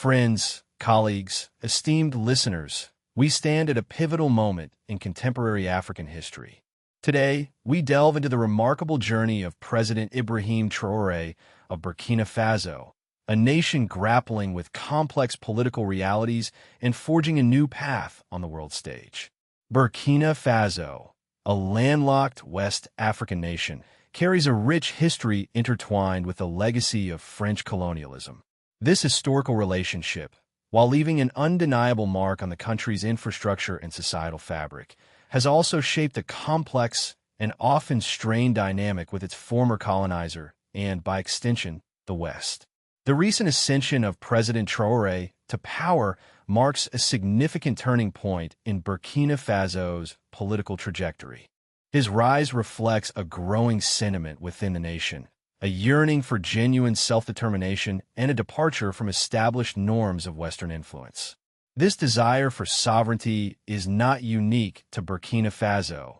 Friends, colleagues, esteemed listeners, we stand at a pivotal moment in contemporary African history. Today, we delve into the remarkable journey of President Ibrahim Traoré of Burkina Faso, a nation grappling with complex political realities and forging a new path on the world stage. Burkina Faso, a landlocked West African nation, carries a rich history intertwined with the legacy of French colonialism. This historical relationship, while leaving an undeniable mark on the country's infrastructure and societal fabric, has also shaped a complex and often strained dynamic with its former colonizer and, by extension, the West. The recent ascension of President Traoré to power marks a significant turning point in Burkina Faso's political trajectory. His rise reflects a growing sentiment within the nation, a yearning for genuine self-determination and a departure from established norms of Western influence. This desire for sovereignty is not unique to Burkina Faso.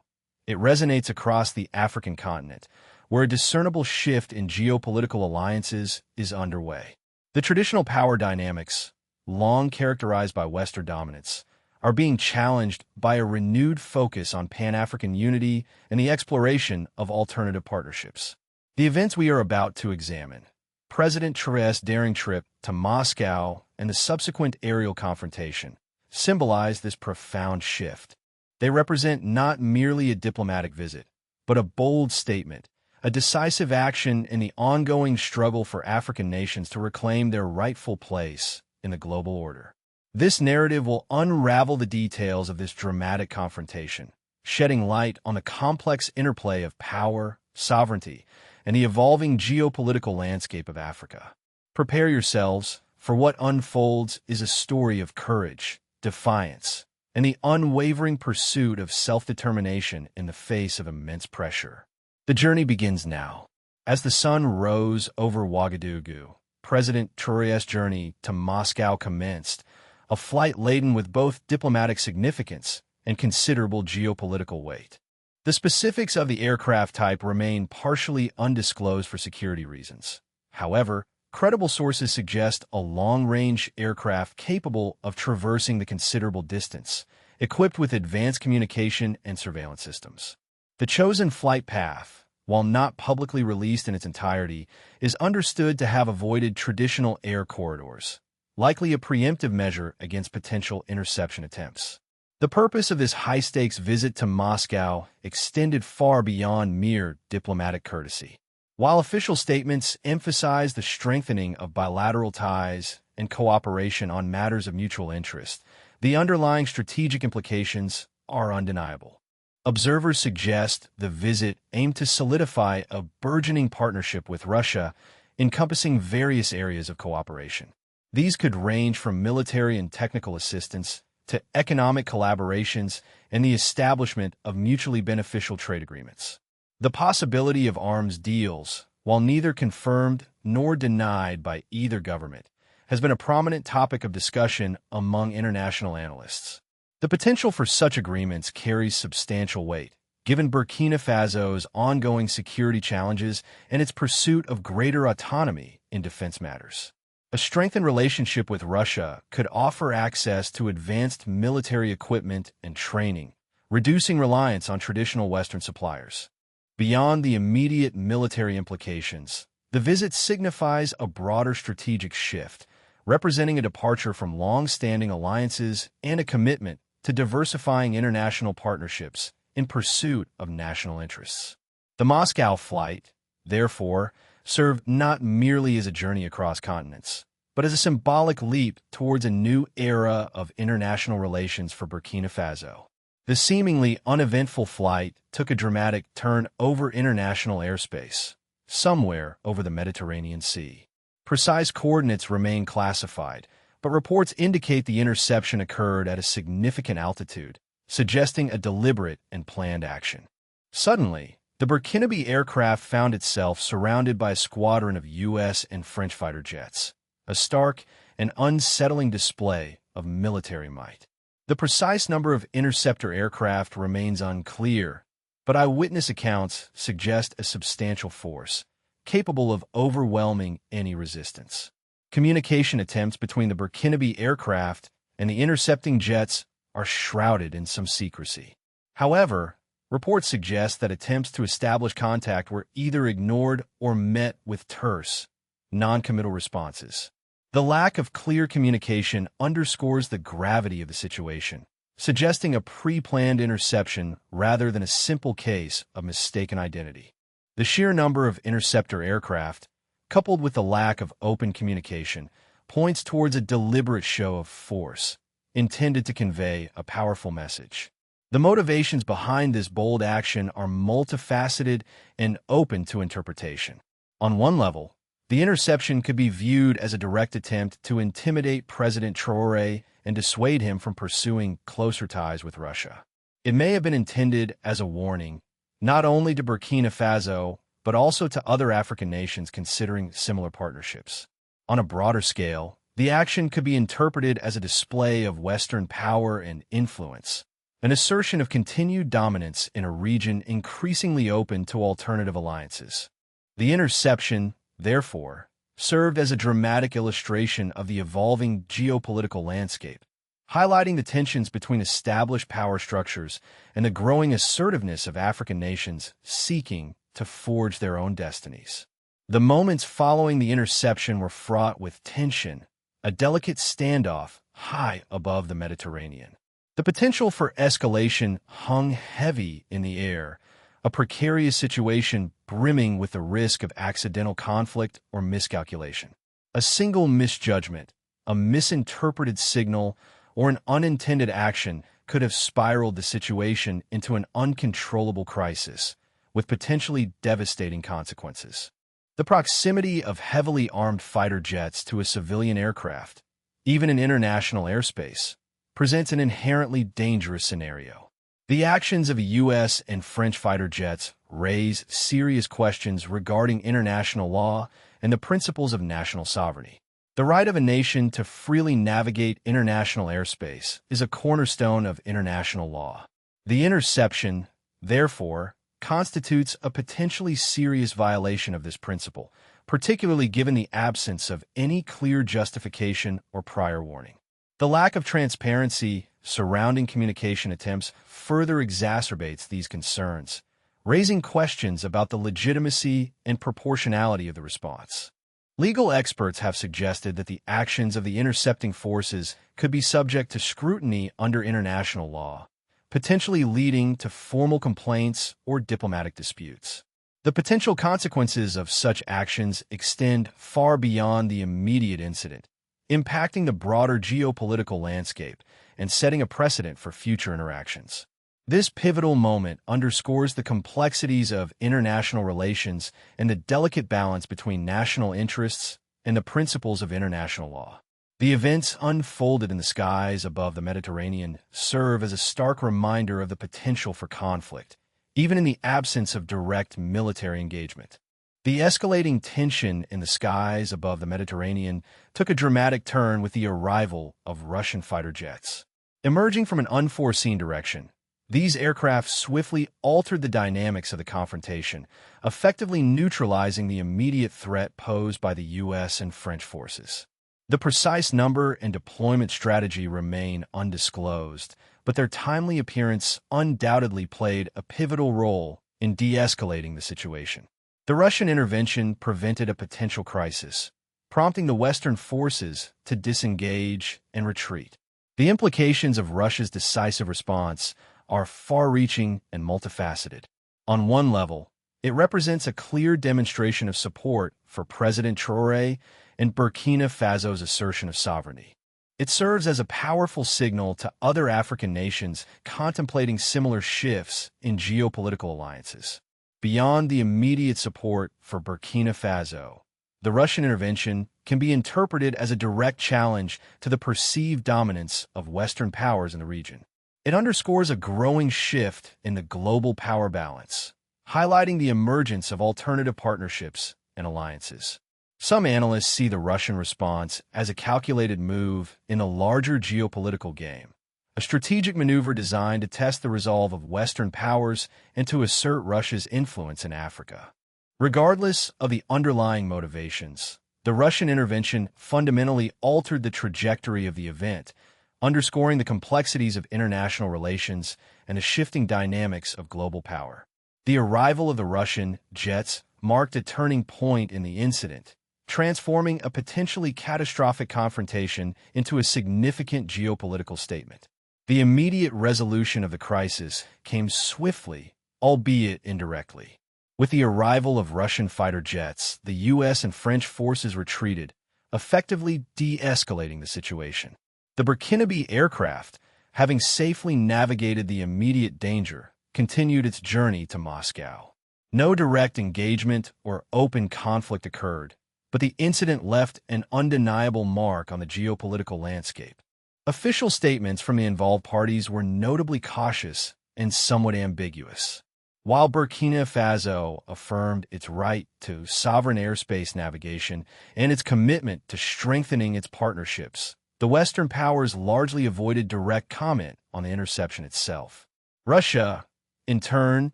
It resonates across the African continent, where a discernible shift in geopolitical alliances is underway. The traditional power dynamics, long characterized by Western dominance, are being challenged by a renewed focus on Pan-African unity and the exploration of alternative partnerships. The events we are about to examine, President Traoré's daring trip to Moscow and the subsequent aerial confrontation, symbolize this profound shift. They represent not merely a diplomatic visit, but a bold statement, a decisive action in the ongoing struggle for African nations to reclaim their rightful place in the global order. This narrative will unravel the details of this dramatic confrontation, shedding light on the complex interplay of power, sovereignty, and the evolving geopolitical landscape of Africa. Prepare yourselves, for what unfolds is a story of courage, defiance, and the unwavering pursuit of self-determination in the face of immense pressure. The journey begins now. As the sun rose over Ouagadougou, President Traoré's journey to Moscow commenced, a flight laden with both diplomatic significance and considerable geopolitical weight. The specifics of the aircraft type remain partially undisclosed for security reasons. However, credible sources suggest a long-range aircraft capable of traversing the considerable distance, equipped with advanced communication and surveillance systems. The chosen flight path, while not publicly released in its entirety, is understood to have avoided traditional air corridors, likely a preemptive measure against potential interception attempts. The purpose of this high-stakes visit to Moscow extended far beyond mere diplomatic courtesy. While official statements emphasize the strengthening of bilateral ties and cooperation on matters of mutual interest, the underlying strategic implications are undeniable. Observers suggest the visit aimed to solidify a burgeoning partnership with Russia, encompassing various areas of cooperation. These could range from military and technical assistance to economic collaborations and the establishment of mutually beneficial trade agreements. The possibility of arms deals, while neither confirmed nor denied by either government, has been a prominent topic of discussion among international analysts. The potential for such agreements carries substantial weight, given Burkina Faso's ongoing security challenges and its pursuit of greater autonomy in defense matters. A strengthened relationship with Russia could offer access to advanced military equipment and training, reducing reliance on traditional Western suppliers. Beyond the immediate military implications, the visit signifies a broader strategic shift, representing a departure from long-standing alliances and a commitment to diversifying international partnerships in pursuit of national interests. The Moscow flight, therefore, served not merely as a journey across continents, but as a symbolic leap towards a new era of international relations for Burkina Faso. The seemingly uneventful flight took a dramatic turn over international airspace, somewhere over the Mediterranean Sea. Precise coordinates remain classified, but reports indicate the interception occurred at a significant altitude, suggesting a deliberate and planned action. Suddenly, the Burkinabe aircraft found itself surrounded by a squadron of U.S. and French fighter jets, a stark and unsettling display of military might. The precise number of interceptor aircraft remains unclear, but eyewitness accounts suggest a substantial force, capable of overwhelming any resistance. Communication attempts between the Burkinabe aircraft and the intercepting jets are shrouded in some secrecy. However, reports suggest that attempts to establish contact were either ignored or met with terse, non-committal responses. The lack of clear communication underscores the gravity of the situation, suggesting a pre-planned interception rather than a simple case of mistaken identity. The sheer number of interceptor aircraft, coupled with the lack of open communication, points towards a deliberate show of force, intended to convey a powerful message. The motivations behind this bold action are multifaceted and open to interpretation. On one level, the interception could be viewed as a direct attempt to intimidate President Traoré and dissuade him from pursuing closer ties with Russia. It may have been intended as a warning, not only to Burkina Faso, but also to other African nations considering similar partnerships. On a broader scale, the action could be interpreted as a display of Western power and influence, an assertion of continued dominance in a region increasingly open to alternative alliances. The interception, therefore, served as a dramatic illustration of the evolving geopolitical landscape, highlighting the tensions between established power structures and the growing assertiveness of African nations seeking to forge their own destinies. The moments following the interception were fraught with tension, a delicate standoff high above the Mediterranean. The potential for escalation hung heavy in the air, a precarious situation brimming with the risk of accidental conflict or miscalculation. A single misjudgment, a misinterpreted signal, or an unintended action could have spiraled the situation into an uncontrollable crisis, with potentially devastating consequences. The proximity of heavily armed fighter jets to a civilian aircraft, even in international airspace, presents an inherently dangerous scenario. The actions of U.S. and French fighter jets raise serious questions regarding international law and the principles of national sovereignty. The right of a nation to freely navigate international airspace is a cornerstone of international law. The interception, therefore, constitutes a potentially serious violation of this principle, particularly given the absence of any clear justification or prior warning. The lack of transparency surrounding communication attempts further exacerbates these concerns, raising questions about the legitimacy and proportionality of the response. Legal experts have suggested that the actions of the intercepting forces could be subject to scrutiny under international law, potentially leading to formal complaints or diplomatic disputes. The potential consequences of such actions extend far beyond the immediate incident, impacting the broader geopolitical landscape and setting a precedent for future interactions. This pivotal moment underscores the complexities of international relations and the delicate balance between national interests and the principles of international law. The events unfolded in the skies above the Mediterranean serve as a stark reminder of the potential for conflict, even in the absence of direct military engagement. The escalating tension in the skies above the Mediterranean took a dramatic turn with the arrival of Russian fighter jets. Emerging from an unforeseen direction, these aircraft swiftly altered the dynamics of the confrontation, effectively neutralizing the immediate threat posed by the U.S. and French forces. The precise number and deployment strategy remain undisclosed, but their timely appearance undoubtedly played a pivotal role in de-escalating the situation. The Russian intervention prevented a potential crisis, prompting the Western forces to disengage and retreat. The implications of Russia's decisive response are far-reaching and multifaceted. On one level, it represents a clear demonstration of support for President Traoré and Burkina Faso's assertion of sovereignty. It serves as a powerful signal to other African nations contemplating similar shifts in geopolitical alliances. Beyond the immediate support for Burkina Faso, the Russian intervention can be interpreted as a direct challenge to the perceived dominance of Western powers in the region. It underscores a growing shift in the global power balance, highlighting the emergence of alternative partnerships and alliances. Some analysts see the Russian response as a calculated move in a larger geopolitical game, a strategic maneuver designed to test the resolve of Western powers and to assert Russia's influence in Africa. Regardless of the underlying motivations, The Russian intervention fundamentally altered the trajectory of the event, underscoring the complexities of international relations and the shifting dynamics of global power. The arrival of the Russian jets marked a turning point in the incident, transforming a potentially catastrophic confrontation into a significant geopolitical statement. The immediate resolution of the crisis came swiftly, albeit indirectly. With the arrival of Russian fighter jets, the U.S. and French forces retreated, effectively de-escalating the situation. The Burkinabe aircraft, having safely navigated the immediate danger, continued its journey to Moscow. No direct engagement or open conflict occurred, but the incident left an undeniable mark on the geopolitical landscape. Official statements from the involved parties were notably cautious and somewhat ambiguous. While Burkina Faso affirmed its right to sovereign airspace navigation and its commitment to strengthening its partnerships, the Western powers largely avoided direct comment on the interception itself. Russia, in turn,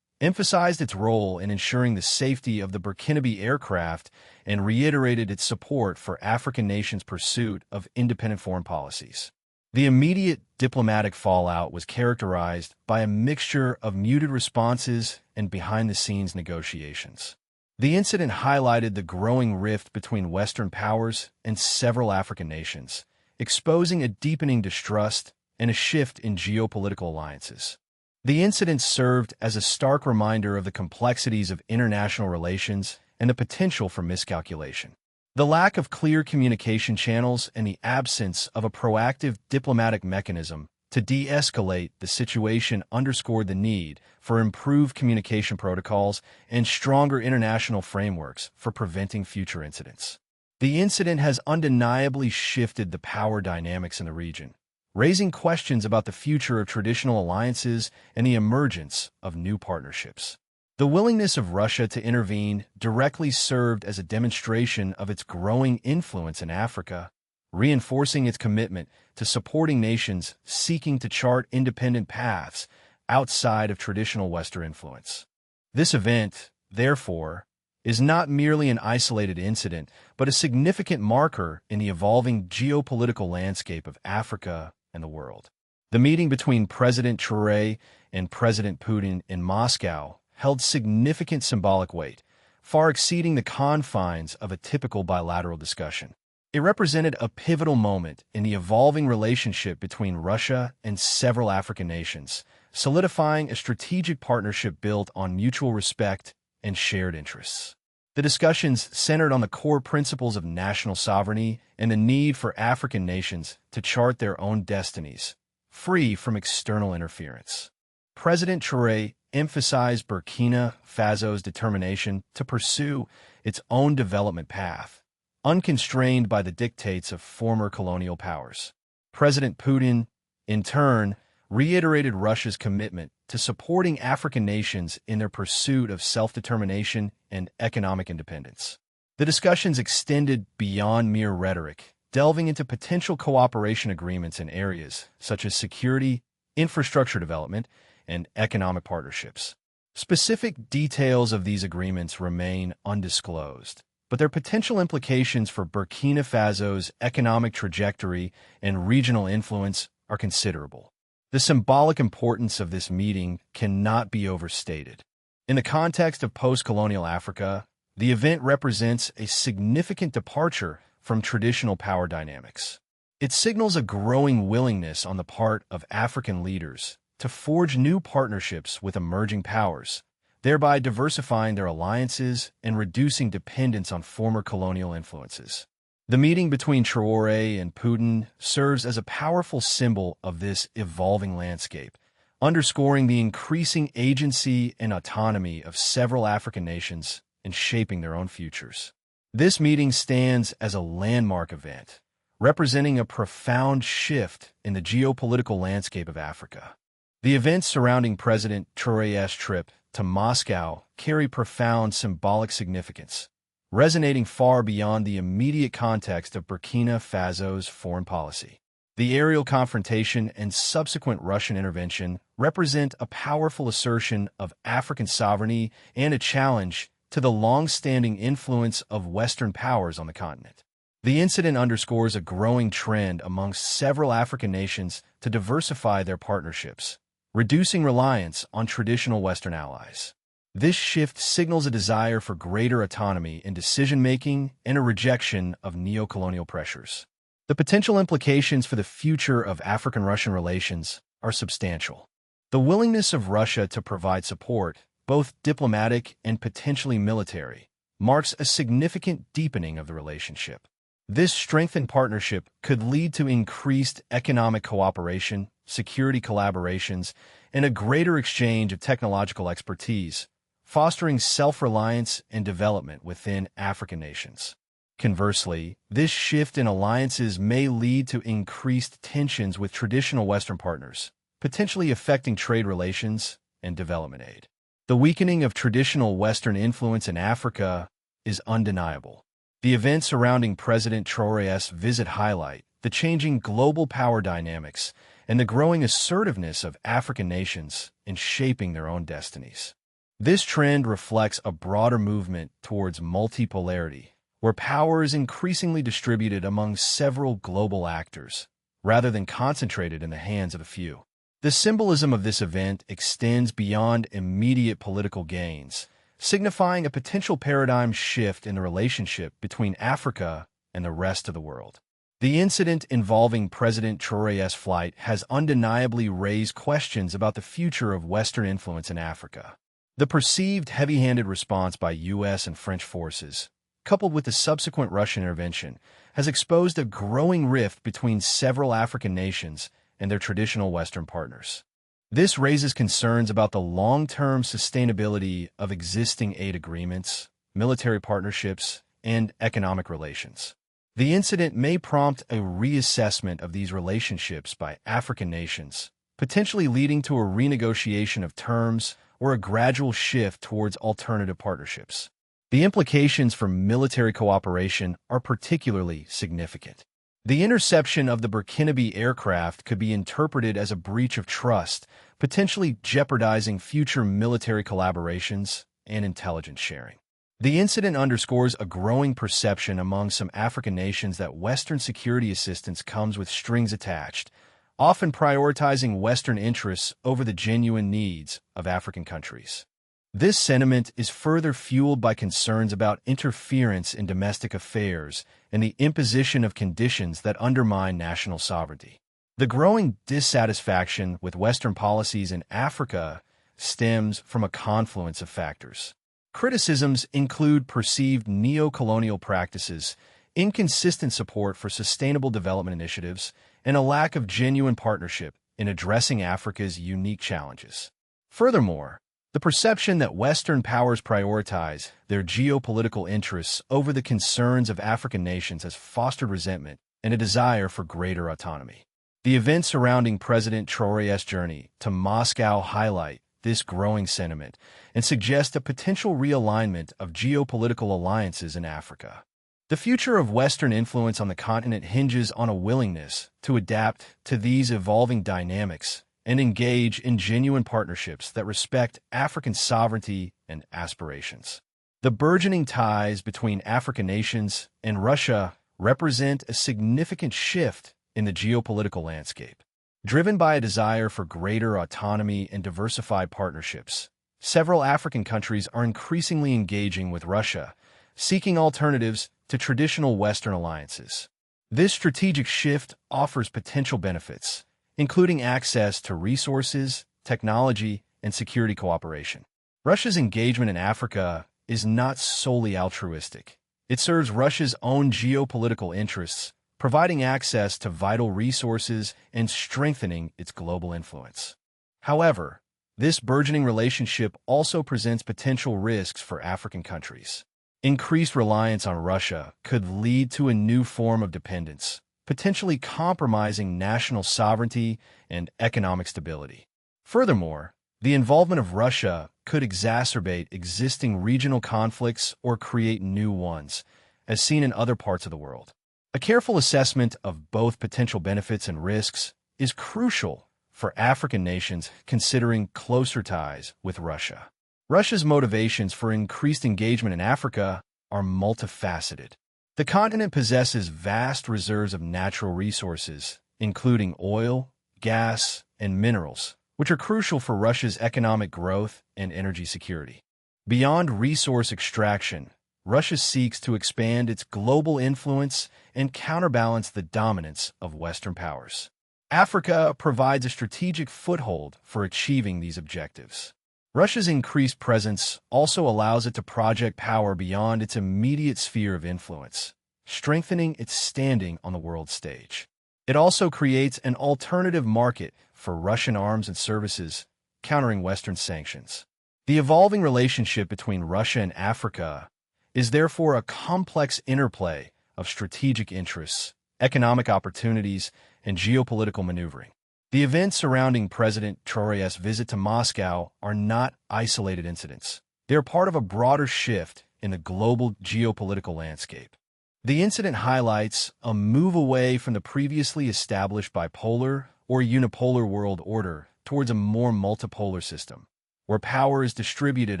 emphasized its role in ensuring the safety of the Burkinabe aircraft and reiterated its support for African nations' pursuit of independent foreign policies. The immediate diplomatic fallout was characterized by a mixture of muted responses and behind-the-scenes negotiations. The incident highlighted the growing rift between Western powers and several African nations, exposing a deepening distrust and a shift in geopolitical alliances. The incident served as a stark reminder of the complexities of international relations and the potential for miscalculation. The lack of clear communication channels and the absence of a proactive diplomatic mechanism to de-escalate the situation underscored the need for improved communication protocols and stronger international frameworks for preventing future incidents. The incident has undeniably shifted the power dynamics in the region, raising questions about the future of traditional alliances and the emergence of new partnerships. The willingness of Russia to intervene directly served as a demonstration of its growing influence in Africa, reinforcing its commitment to supporting nations seeking to chart independent paths outside of traditional Western influence. This event, therefore, is not merely an isolated incident, but a significant marker in the evolving geopolitical landscape of Africa and the world. The meeting between President Traoré and President Putin in Moscow held significant symbolic weight, far exceeding the confines of a typical bilateral discussion. It represented a pivotal moment in the evolving relationship between Russia and several African nations, solidifying a strategic partnership built on mutual respect and shared interests. The discussions centered on the core principles of national sovereignty and the need for African nations to chart their own destinies, free from external interference. President Traoré emphasized Burkina Faso's determination to pursue its own development path, unconstrained by the dictates of former colonial powers. President Putin, in turn, reiterated Russia's commitment to supporting African nations in their pursuit of self-determination and economic independence. The discussions extended beyond mere rhetoric, delving into potential cooperation agreements in areas such as security, infrastructure development, and economic partnerships. Specific details of these agreements remain undisclosed, but their potential implications for Burkina Faso's economic trajectory and regional influence are considerable. The symbolic importance of this meeting cannot be overstated. In the context of post-colonial Africa, the event represents a significant departure from traditional power dynamics. It signals a growing willingness on the part of African leaders to forge new partnerships with emerging powers, thereby diversifying their alliances and reducing dependence on former colonial influences. The meeting between Traoré and Putin serves as a powerful symbol of this evolving landscape, underscoring the increasing agency and autonomy of several African nations in shaping their own futures. This meeting stands as a landmark event, representing a profound shift in the geopolitical landscape of Africa. The events surrounding President Traoré's trip to Moscow carry profound symbolic significance, resonating far beyond the immediate context of Burkina Faso's foreign policy. The aerial confrontation and subsequent Russian intervention represent a powerful assertion of African sovereignty and a challenge to the long-standing influence of Western powers on the continent. The incident underscores a growing trend amongst several African nations to diversify their partnerships, reducing reliance on traditional Western allies. This shift signals a desire for greater autonomy in decision-making and a rejection of neocolonial pressures. The potential implications for the future of African-Russian relations are substantial. The willingness of Russia to provide support, both diplomatic and potentially military, marks a significant deepening of the relationship. This strengthened partnership could lead to increased economic cooperation, security collaborations, and a greater exchange of technological expertise, fostering self-reliance and development within African nations. Conversely, this shift in alliances may lead to increased tensions with traditional Western partners, potentially affecting trade relations and development aid. The weakening of traditional Western influence in Africa is undeniable. The events surrounding President Traoré's visit highlight the changing global power dynamics and the growing assertiveness of African nations in shaping their own destinies. This trend reflects a broader movement towards multipolarity, where power is increasingly distributed among several global actors, rather than concentrated in the hands of a few. The symbolism of this event extends beyond immediate political gains, signifying a potential paradigm shift in the relationship between Africa and the rest of the world. The incident involving President Traoré's flight has undeniably raised questions about the future of Western influence in Africa. The perceived heavy-handed response by U.S. and French forces, coupled with the subsequent Russian intervention, has exposed a growing rift between several African nations and their traditional Western partners. This raises concerns about the long-term sustainability of existing aid agreements, military partnerships, and economic relations. The incident may prompt a reassessment of these relationships by African nations, potentially leading to a renegotiation of terms or a gradual shift towards alternative partnerships. The implications for military cooperation are particularly significant. The interception of the Burkinabe aircraft could be interpreted as a breach of trust, potentially jeopardizing future military collaborations and intelligence sharing. The incident underscores a growing perception among some African nations that Western security assistance comes with strings attached, often prioritizing Western interests over the genuine needs of African countries. This sentiment is further fueled by concerns about interference in domestic affairs and the imposition of conditions that undermine national sovereignty. The growing dissatisfaction with Western policies in Africa stems from a confluence of factors. Criticisms include perceived neo-colonial practices, inconsistent support for sustainable development initiatives, and a lack of genuine partnership in addressing Africa's unique challenges. Furthermore, the perception that Western powers prioritize their geopolitical interests over the concerns of African nations has fostered resentment and a desire for greater autonomy. The events surrounding President Traoré's journey to Moscow highlight this growing sentiment and suggest a potential realignment of geopolitical alliances in Africa. The future of Western influence on the continent hinges on a willingness to adapt to these evolving dynamics and engage in genuine partnerships that respect African sovereignty and aspirations. The burgeoning ties between African nations and Russia represent a significant shift in the geopolitical landscape. Driven by a desire for greater autonomy and diversified partnerships, several African countries are increasingly engaging with Russia, seeking alternatives to traditional Western alliances. This strategic shift offers potential benefits, including access to resources, technology, and security cooperation. Russia's engagement in Africa is not solely altruistic. It serves Russia's own geopolitical interests, providing access to vital resources and strengthening its global influence. However, this burgeoning relationship also presents potential risks for African countries. Increased reliance on Russia could lead to a new form of dependence, potentially compromising national sovereignty and economic stability. Furthermore, the involvement of Russia could exacerbate existing regional conflicts or create new ones, as seen in other parts of the world. A careful assessment of both potential benefits and risks is crucial for African nations considering closer ties with Russia. Russia's motivations for increased engagement in Africa are multifaceted. The continent possesses vast reserves of natural resources, including oil, gas, and minerals, which are crucial for Russia's economic growth and energy security. Beyond resource extraction, Russia seeks to expand its global influence and counterbalance the dominance of Western powers. Africa provides a strategic foothold for achieving these objectives. Russia's increased presence also allows it to project power beyond its immediate sphere of influence, strengthening its standing on the world stage. It also creates an alternative market for Russian arms and services, countering Western sanctions. The evolving relationship between Russia and Africa is therefore a complex interplay of strategic interests, economic opportunities, and geopolitical maneuvering. The events surrounding President Traoré's visit to Moscow are not isolated incidents. They are part of a broader shift in the global geopolitical landscape. The incident highlights a move away from the previously established bipolar or unipolar world order towards a more multipolar system, where power is distributed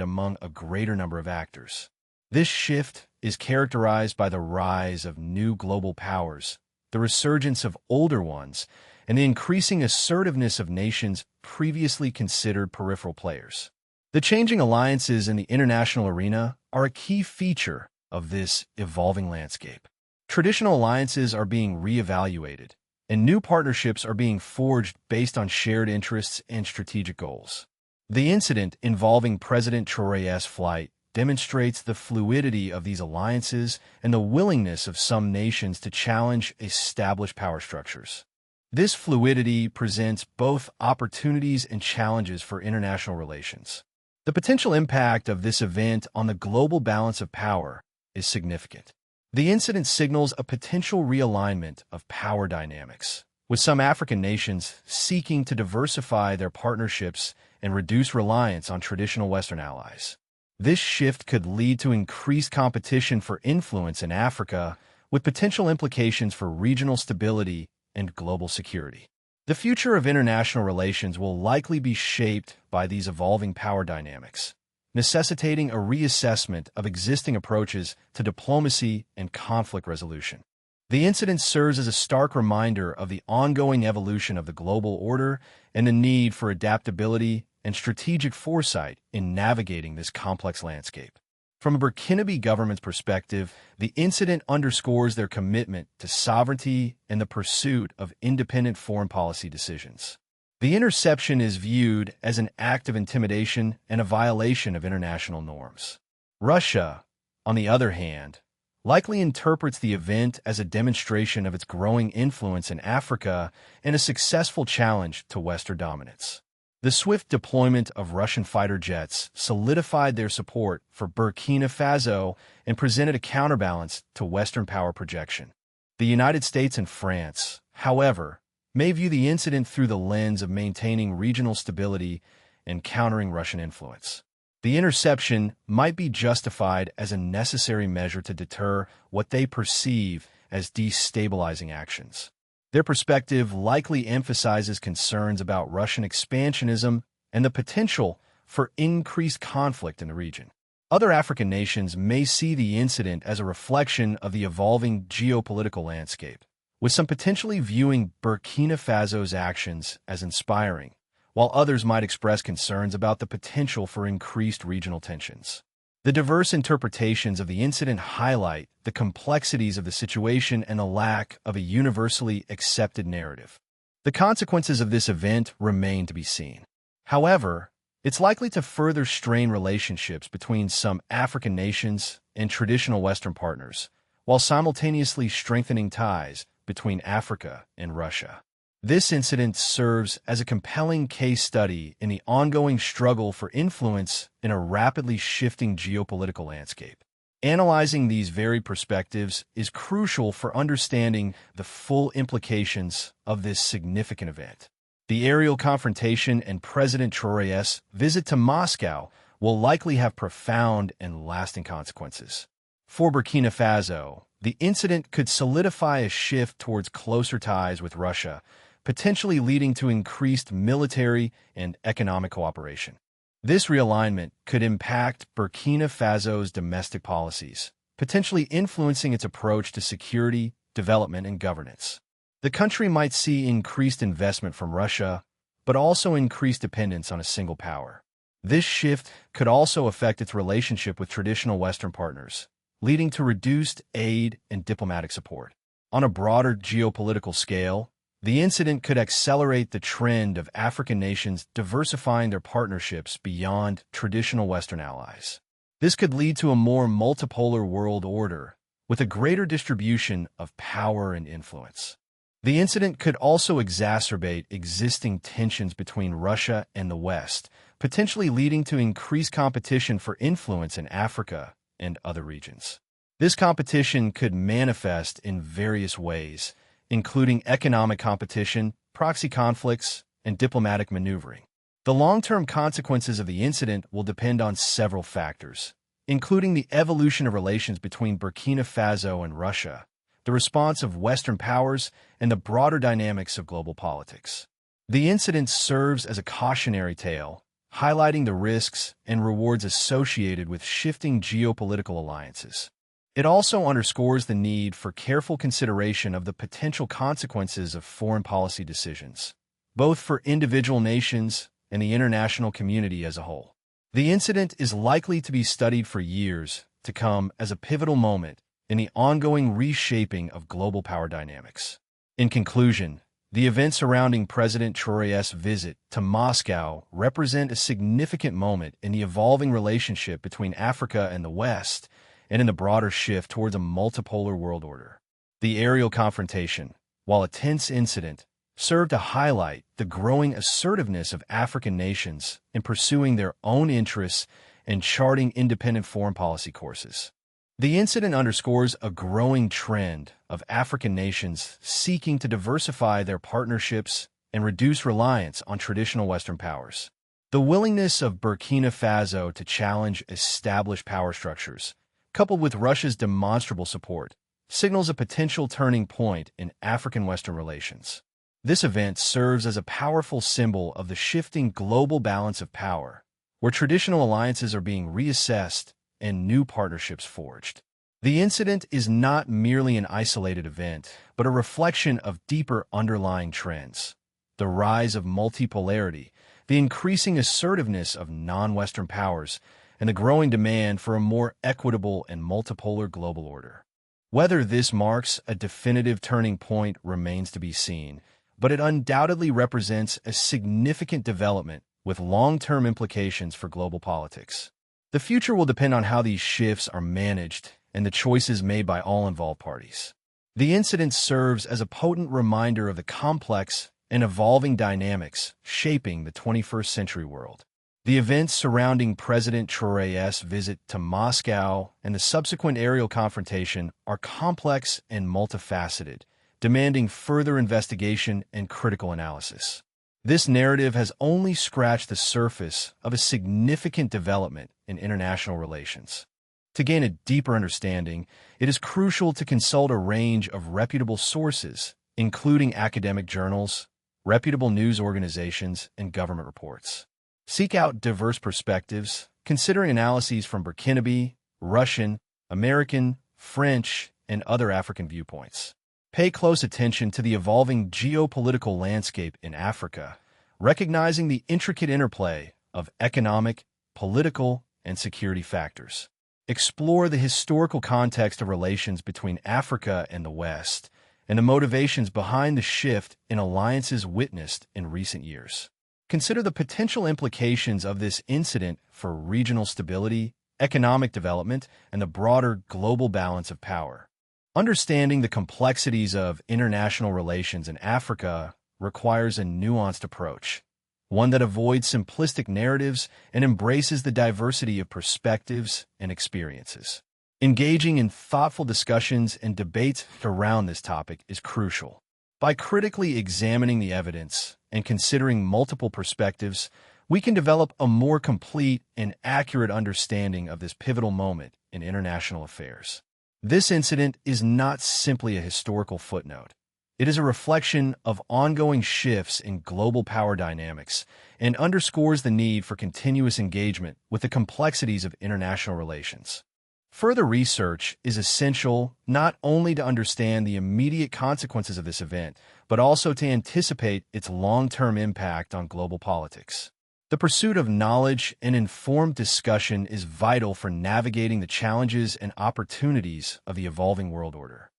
among a greater number of actors. This shift is characterized by the rise of new global powers, the resurgence of older ones, and the increasing assertiveness of nations previously considered peripheral players. The changing alliances in the international arena are a key feature of this evolving landscape. Traditional alliances are being reevaluated, and new partnerships are being forged based on shared interests and strategic goals. The incident involving President Traoré's flight demonstrates the fluidity of these alliances and the willingness of some nations to challenge established power structures. This fluidity presents both opportunities and challenges for international relations. The potential impact of this event on the global balance of power is significant. The incident signals a potential realignment of power dynamics, with some African nations seeking to diversify their partnerships and reduce reliance on traditional Western allies. This shift could lead to increased competition for influence in Africa, with potential implications for regional stability and global security. The future of international relations will likely be shaped by these evolving power dynamics, necessitating a reassessment of existing approaches to diplomacy and conflict resolution. The incident serves as a stark reminder of the ongoing evolution of the global order and the need for adaptability and strategic foresight in navigating this complex landscape. From a Burkinabe government's perspective, the incident underscores their commitment to sovereignty and the pursuit of independent foreign policy decisions. The interception is viewed as an act of intimidation and a violation of international norms. Russia, on the other hand, likely interprets the event as a demonstration of its growing influence in Africa and a successful challenge to Western dominance. The swift deployment of Russian fighter jets solidified their support for Burkina Faso and presented a counterbalance to Western power projection. The United States and France, however, may view the incident through the lens of maintaining regional stability and countering Russian influence. The interception might be justified as a necessary measure to deter what they perceive as destabilizing actions. Their perspective likely emphasizes concerns about Russian expansionism and the potential for increased conflict in the region. Other African nations may see the incident as a reflection of the evolving geopolitical landscape, with some potentially viewing Burkina Faso's actions as inspiring, while others might express concerns about the potential for increased regional tensions. The diverse interpretations of the incident highlight the complexities of the situation and the lack of a universally accepted narrative. The consequences of this event remain to be seen. However, it's likely to further strain relationships between some African nations and traditional Western partners, while simultaneously strengthening ties between Africa and Russia. This incident serves as a compelling case study in the ongoing struggle for influence in a rapidly shifting geopolitical landscape. Analyzing these varied perspectives is crucial for understanding the full implications of this significant event. The aerial confrontation and President Traoré's visit to Moscow will likely have profound and lasting consequences. For Burkina Faso, the incident could solidify a shift towards closer ties with Russia, potentially leading to increased military and economic cooperation. This realignment could impact Burkina Faso's domestic policies, potentially influencing its approach to security, development, and governance. The country might see increased investment from Russia, but also increased dependence on a single power. This shift could also affect its relationship with traditional Western partners, leading to reduced aid and diplomatic support. On a broader geopolitical scale, the incident could accelerate the trend of African nations diversifying their partnerships beyond traditional Western allies. This could lead to a more multipolar world order, with a greater distribution of power and influence. The incident could also exacerbate existing tensions between Russia and the West, potentially leading to increased competition for influence in Africa and other regions. This competition could manifest in various ways, including economic competition, proxy conflicts, and diplomatic maneuvering. The long-term consequences of the incident will depend on several factors, including the evolution of relations between Burkina Faso and Russia, the response of Western powers, and the broader dynamics of global politics. The incident serves as a cautionary tale, highlighting the risks and rewards associated with shifting geopolitical alliances. It also underscores the need for careful consideration of the potential consequences of foreign policy decisions, both for individual nations and the international community as a whole. The incident is likely to be studied for years to come as a pivotal moment in the ongoing reshaping of global power dynamics. In conclusion, the events surrounding President Traoré's visit to Moscow represent a significant moment in the evolving relationship between Africa and the West, and in the broader shift towards a multipolar world order. The aerial confrontation, while a tense incident, served to highlight the growing assertiveness of African nations in pursuing their own interests and charting independent foreign policy courses. The incident underscores a growing trend of African nations seeking to diversify their partnerships and reduce reliance on traditional Western powers. The willingness of Burkina Faso to challenge established power structures, coupled with Russia's demonstrable support, signals a potential turning point in African-Western relations. This event serves as a powerful symbol of the shifting global balance of power, where traditional alliances are being reassessed and new partnerships forged. The incident is not merely an isolated event, but a reflection of deeper underlying trends: the rise of multipolarity, the increasing assertiveness of non-Western powers, and the growing demand for a more equitable and multipolar global order. Whether this marks a definitive turning point remains to be seen, but it undoubtedly represents a significant development with long-term implications for global politics. The future will depend on how these shifts are managed and the choices made by all involved parties. The incident serves as a potent reminder of the complex and evolving dynamics shaping the 21st century world. The events surrounding President Traoré's visit to Moscow and the subsequent aerial confrontation are complex and multifaceted, demanding further investigation and critical analysis. This narrative has only scratched the surface of a significant development in international relations. To gain a deeper understanding, it is crucial to consult a range of reputable sources, including academic journals, reputable news organizations, and government reports. Seek out diverse perspectives, considering analyses from Burkinabe, Russian, American, French, and other African viewpoints. Pay close attention to the evolving geopolitical landscape in Africa, recognizing the intricate interplay of economic, political, and security factors. Explore the historical context of relations between Africa and the West, and the motivations behind the shift in alliances witnessed in recent years. Consider the potential implications of this incident for regional stability, economic development, and the broader global balance of power. Understanding the complexities of international relations in Africa requires a nuanced approach, one that avoids simplistic narratives and embraces the diversity of perspectives and experiences. Engaging in thoughtful discussions and debates around this topic is crucial. By critically examining the evidence and considering multiple perspectives, we can develop a more complete and accurate understanding of this pivotal moment in international affairs. This incident is not simply a historical footnote. It is a reflection of ongoing shifts in global power dynamics and underscores the need for continuous engagement with the complexities of international relations. Further research is essential not only to understand the immediate consequences of this event, but also to anticipate its long-term impact on global politics. The pursuit of knowledge and informed discussion is vital for navigating the challenges and opportunities of the evolving world order.